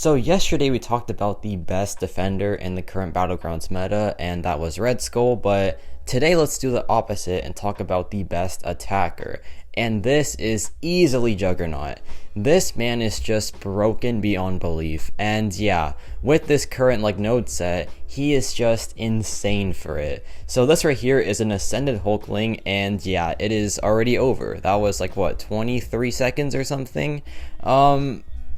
So yesterday we talked about the best defender in the current Battlegrounds meta, and that was Red Skull, but today let's do the opposite and talk about the best attacker. And this is easily Juggernaut. This man is just broken beyond belief. And yeah, with this current node set, he is just insane for it. So this right here is an Ascended Hulkling, and yeah, it is already over. That was what, 23 seconds or something?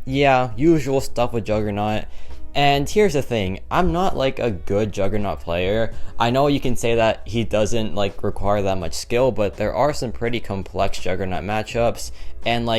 Yeah, usual stuff with Juggernaut. And here's the thing, I'm not a good Juggernaut player. I know you can say that he doesn't require that much skill, but there are some pretty complex Juggernaut matchups, and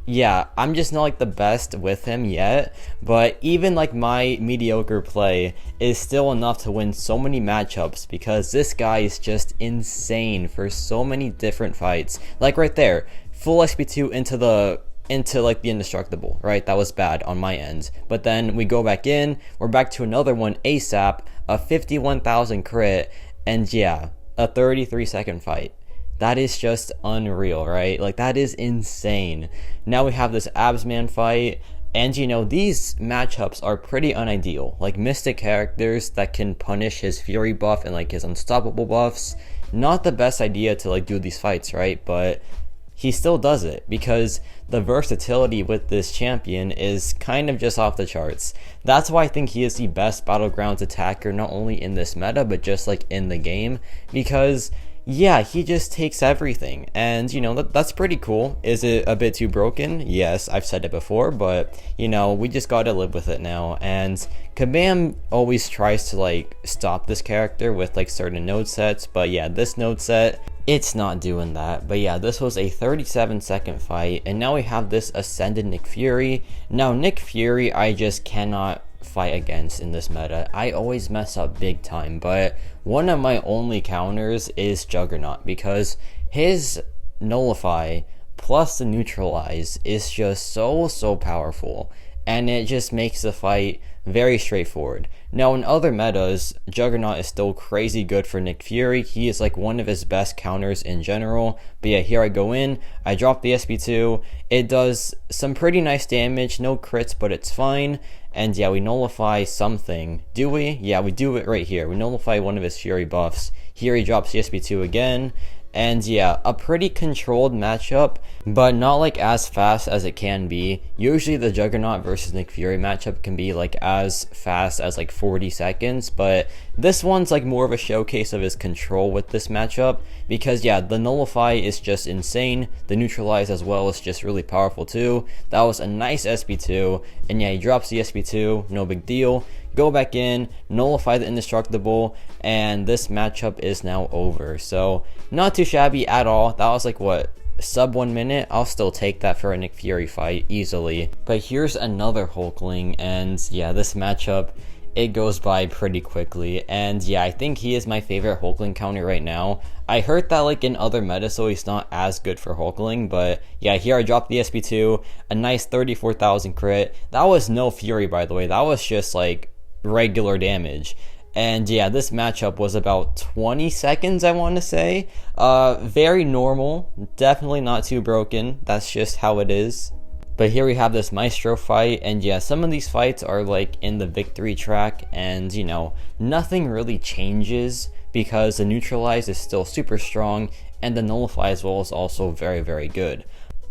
yeah, I'm just not the best with him yet, but even my mediocre play is still enough to win so many matchups because this guy is just insane for so many different fights. Right there, full XP2 into the indestructible, right? That was bad on my end. But then we go back in, we're back to another one ASAP, a 51,000 crit, and yeah, a 33-second fight. That is just unreal, right? That is insane. Now we have this Absman fight, and these matchups are pretty unideal. Mystic characters that can punish his Fury buff and his Unstoppable buffs. Not the best idea to do these fights, right? But he still does it because the versatility with this champion is kind of just off the charts. That's why I think he is the best Battlegrounds attacker, not only in this meta, but just in the game, because yeah, he just takes everything, and that's pretty cool. Is it a bit too broken? Yes, I've said it before, but we just gotta live with it now. And Kabam always tries to stop this character with certain node sets, but yeah, this node set, it's not doing that. But yeah, this was a 37-second fight, and now we have this Ascended Nick Fury. Now Nick Fury, I just cannot fight against in this meta. I always mess up big time, but one of my only counters is Juggernaut because his Nullify plus the Neutralize is just so powerful, and it just makes the fight very straightforward. Now in other metas, Juggernaut is still crazy good for Nick Fury. He is one of his best counters in general. But yeah, here I go in, I drop the SP2, it does some pretty nice damage, no crits, but it's fine. And yeah, we nullify something. Do we? Yeah, we do it right here. We nullify one of his Fury buffs. Here he drops the SP2 again. And yeah, a pretty controlled matchup, but not as fast as it can be. Usually the Juggernaut versus Nick Fury matchup can be as fast as 40 seconds, but this one's more of a showcase of his control with this matchup, because yeah, the Nullify is just insane. The Neutralize as well is just really powerful too. That was a nice SP2, and yeah, he drops the SP2, no big deal. Go back in, nullify the indestructible, and this matchup is now over. So not too shabby at all. That was what, sub 1 minute? I'll still take that for a Nick Fury fight easily. But here's another Hulkling, and yeah, this matchup, it goes by pretty quickly. And yeah, I think he is my favorite Hulkling counter right now. I heard that in other metas, so he's not as good for Hulkling, but yeah, here I dropped the SP2, a nice 34,000 crit. That was no Fury, by the way. That was just regular damage. And yeah, this matchup was about 20 seconds, I want to say. Very normal, definitely not too broken. That's just how it is. But here we have this Maestro fight, and yeah, some of these fights are in the victory track, and nothing really changes because the Neutralize is still super strong, and the Nullify as well is also very good.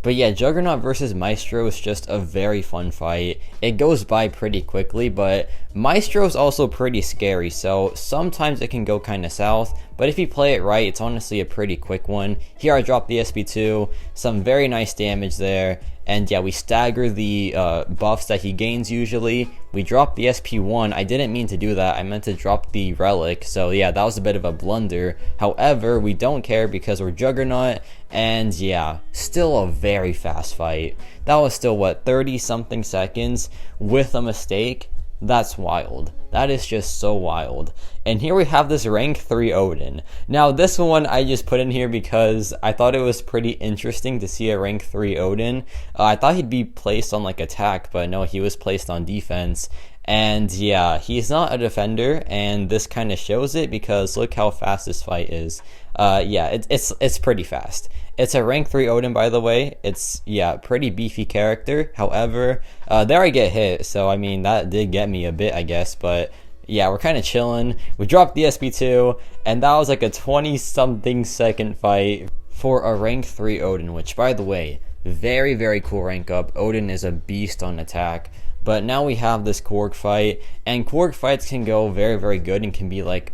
But yeah, Juggernaut versus Maestro is just a very fun fight. It goes by pretty quickly, but Maestro is also pretty scary, so sometimes it can go kind of south, but if you play it right, it's honestly a pretty quick one. Here I drop the SP2, some very nice damage there, and yeah, we stagger the buffs that he gains usually. We drop the SP1, I didn't mean to do that, I meant to drop the Relic, so yeah, that was a bit of a blunder. However, we don't care because we're Juggernaut, and yeah, still a very fast fight. That was still, what, 30 something seconds with a mistake? That's wild. That is just so wild. And here we have this rank 3 Odin. Now this one I just put in here because I thought it was pretty interesting to see a rank 3 Odin. I thought he'd be placed on attack, but no, he was placed on defense. And yeah, he's not a defender, and this kind of shows it because look how fast this fight is. Yeah, it's pretty fast. It's a rank 3 Odin, by the way. It's, yeah, pretty beefy character. However, there I get hit, so I mean, that did get me a bit, I guess, but yeah, we're kind of chilling. We dropped the SP2, and that was like a 20-something second fight for a rank 3 Odin, which, by the way, very, very cool rank up. Odin is a beast on attack. But now we have this Korg fight, and Korg fights can go very, very good and can be like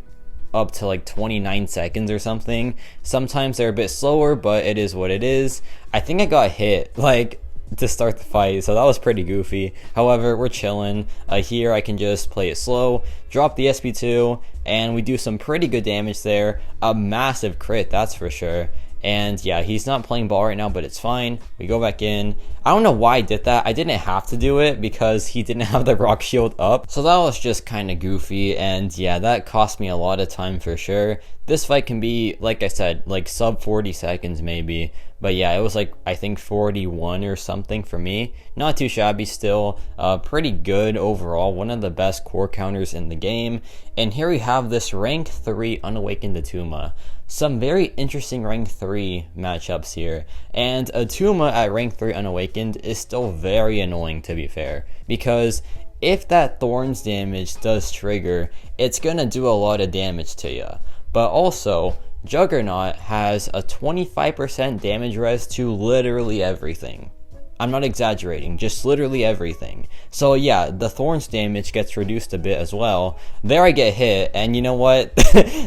up to like 29 seconds or something. Sometimes they're a bit slower, but it is what it is. I think I got hit like to start the fight, so that was pretty goofy. However, we're chilling. Here I can just play it slow, drop the SP2, and we do some pretty good damage there. A massive crit, that's for sure. And yeah, he's not playing ball right now, but it's fine. We go back in. I don't know why I did that. I didn't have to do it because he didn't have the rock shield up. So that was just kind of goofy. And yeah, that cost me a lot of time for sure. This fight can be, like I said, like sub 40 seconds maybe. But yeah, it was like, I think 41 or something for me. Not too shabby still. Pretty good overall. One of the best core counters in the game. And here we have this rank 3 Unawakened Atuma. Some very interesting rank 3 matchups here. And Atuma at rank 3 Unawakened is still very annoying, to be fair. Because if that Thorns damage does trigger, it's gonna do a lot of damage to you. But also, Juggernaut has a 25% damage res to literally everything. I'm not exaggerating, just literally everything. So yeah, the Thorns damage gets reduced a bit as well. There I get hit, and you know what?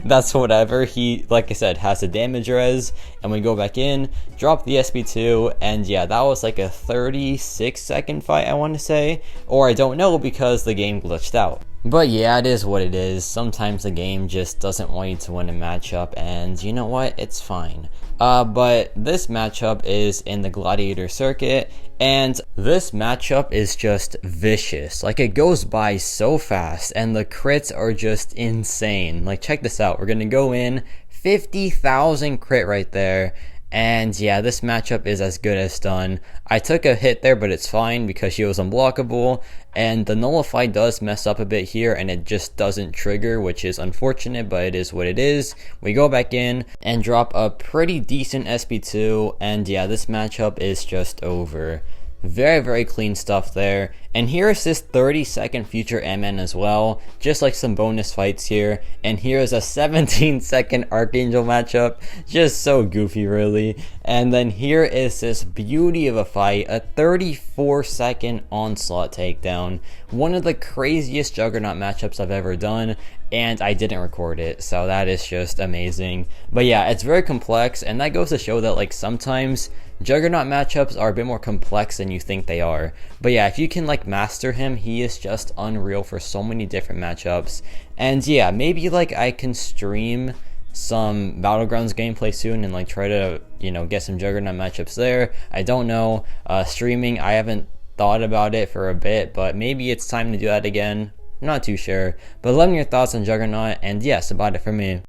That's whatever. He, like I said, has a damage res, and we go back in, drop the SP2, and yeah, that was like a 36-second fight, I want to say. Or I don't know because the game glitched out. But yeah, it is what it is. Sometimes the game just doesn't want you to win a matchup, and you know what? It's fine. But this matchup is in the Gladiator circuit, and this matchup is just vicious. Like, it goes by so fast, and the crits are just insane. Like, check this out. We're gonna go in, 50,000 crit right there. And yeah, this matchup is as good as done. I took a hit there, but it's fine because she was unblockable. And the Nullify does mess up a bit here, and it just doesn't trigger, which is unfortunate, but it is what it is. We go back in and drop a pretty decent SP2, and yeah, this matchup is just over. Very, very clean stuff there. And here is this 30-second future MN as well, just like some bonus fights here. And here is a 17-second Archangel matchup, just so goofy really. And then here is this beauty of a fight, a 34-second Onslaught takedown. One of the craziest Juggernaut matchups I've ever done, and I didn't record it, so that is just amazing. But yeah, it's very complex, and that goes to show that like sometimes Juggernaut matchups are a bit more complex than you think they are. But yeah, if you can like master him, he is just unreal for so many different matchups. And yeah, maybe like I can stream some Battlegrounds gameplay soon and like try to, you know, get some Juggernaut matchups there. I don't know. Streaming, I haven't thought about it for a bit, but maybe it's time to do that again. I'm not too sure. But let me know your thoughts on Juggernaut, and yes, about it for me.